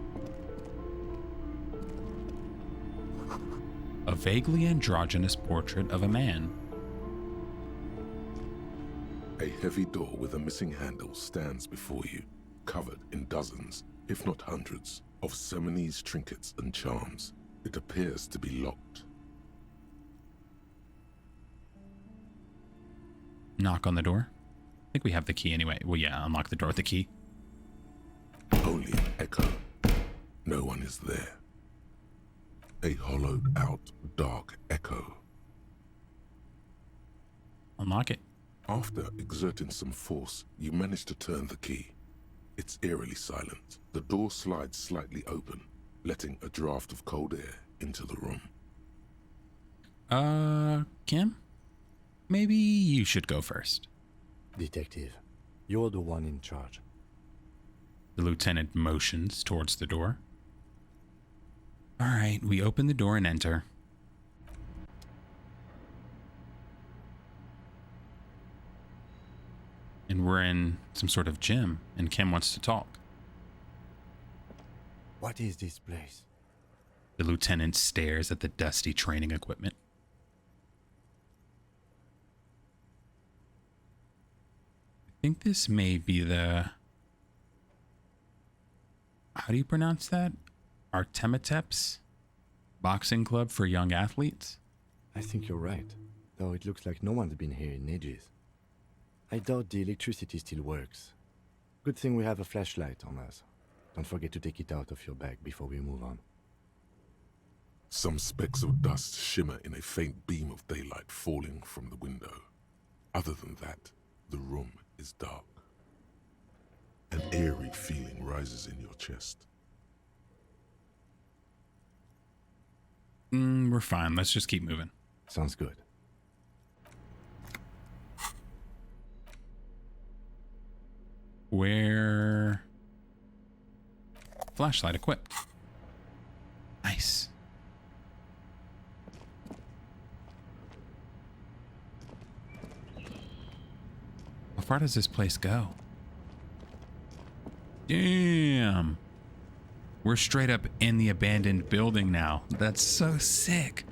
A vaguely androgynous portrait of a man. A heavy door with a missing handle stands before you, covered in dozens, if not hundreds, of Seminese trinkets and charms. It appears to be locked. Knock on the door. I think we have the key anyway. Well, yeah, unlock the door with the key. Only an echo. No one is there. A hollowed out, dark echo. Unlock it. After exerting some force, you manage to turn the key. It's eerily silent. The door slides slightly open, letting a draft of cold air into the room. Kim? Maybe you should go first. Detective, you're the one in charge. The lieutenant motions towards the door. All right, we open the door and enter. And we're in some sort of gym, and Kim wants to talk. What is this place? The lieutenant stares at the dusty training equipment. I think this may be the... How do you pronounce that? Artemitemps? Boxing club for young athletes? I think you're right, though it looks like no one's been here in ages. I doubt the electricity still works. Good thing we have a flashlight on us. Don't forget to take it out of your bag before we move on. Some specks of dust shimmer in a faint beam of daylight falling from the window. Other than that, the room is dark. An eerie feeling rises in your chest. We're fine. Let's just keep moving. Sounds good. Where... Flashlight equipped. Nice. How far does this place go? Damn. We're straight up in the abandoned building now. That's so sick.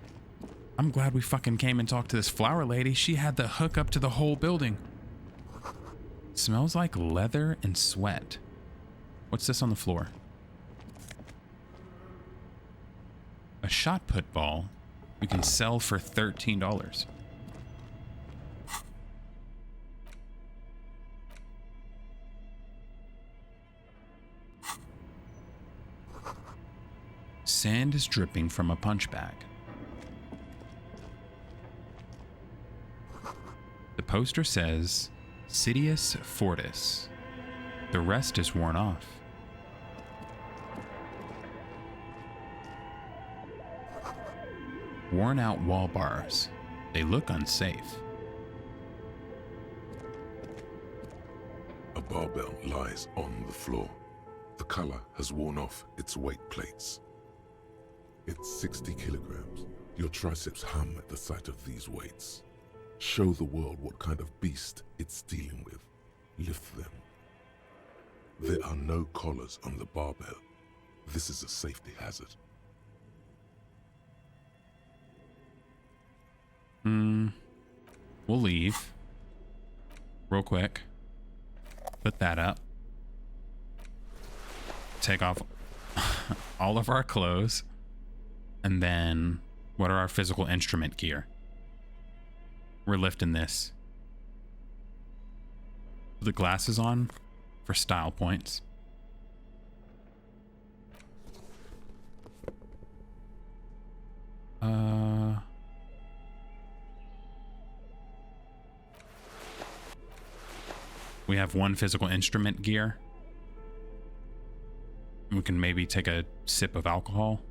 I'm glad we fucking came and talked to this flower lady. She had the hook up to the whole building. Smells like leather and sweat. What's this on the floor? A shot put ball we can sell for $13. Sand is dripping from a punch bag. The poster says Sidious Fortis. The rest is worn off. Worn out wall bars. They look unsafe. A barbell lies on the floor. The color has worn off its weight plates. It's 60 kilograms. Your triceps hum at the sight of these weights. Show the world what kind of beast it's dealing with. Lift them. There are no collars on the barbell. This is a safety hazard. We'll leave. Real quick. Put that up. Take off all of our clothes. And then, what are our physical instrument gear? We're lifting this. Put the glasses on for style points. We have one physical instrument gear. We can maybe take a sip of alcohol.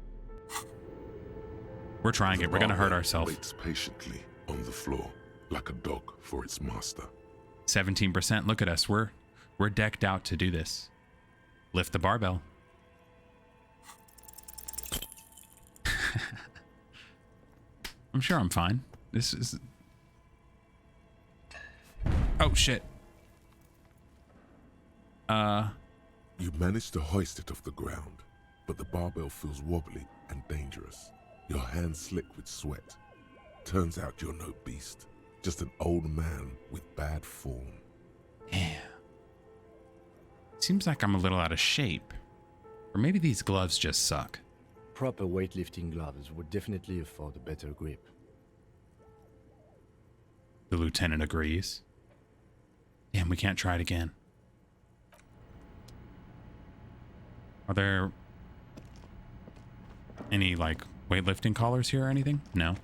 We're trying it. We're gonna hurt ourselves. Waits patiently on the floor, like a dog for its master. 17%. Look at us. We're decked out to do this. Lift the barbell. I'm sure I'm fine. This is... Oh, shit. You manage to hoist it off the ground, but the barbell feels wobbly and dangerous. your hands slick with sweat. Turns out you're no beast, just an old man with bad form. Yeah. Seems like I'm a little out of shape. Or maybe these gloves just suck. Proper weightlifting gloves would definitely afford a better grip. The lieutenant agrees. Damn, we can't try it again. Are there any, like, weightlifting collars here or anything? No?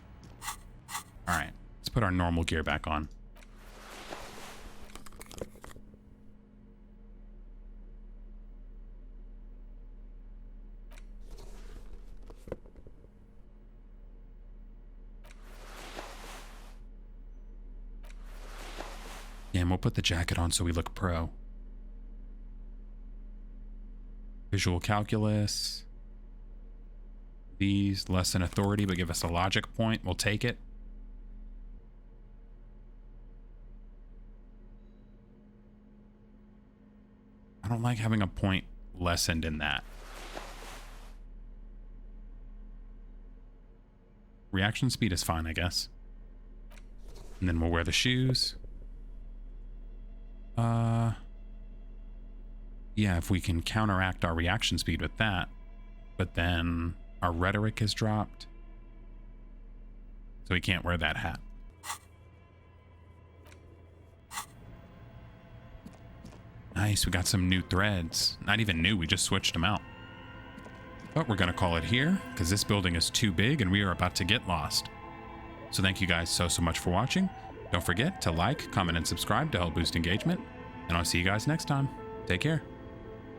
Alright, let's put our normal gear back on. Yeah, and we'll put the jacket on so we look pro. Visual calculus. These, less than authority, but give us a logic point. We'll take it. I don't like having a point lessened in that. Reaction speed is fine, I guess. And then we'll wear the shoes. Yeah, if we can counteract our reaction speed with that. But then our rhetoric is dropped. So we can't wear that hat. Nice, we got some new threads. Not even new, we just switched them out. But we're gonna call it here, because this building is too big and we are about to get lost. So thank you guys so much for watching. Don't forget to like, comment, and subscribe to help boost engagement. And I'll see you guys next time. Take care.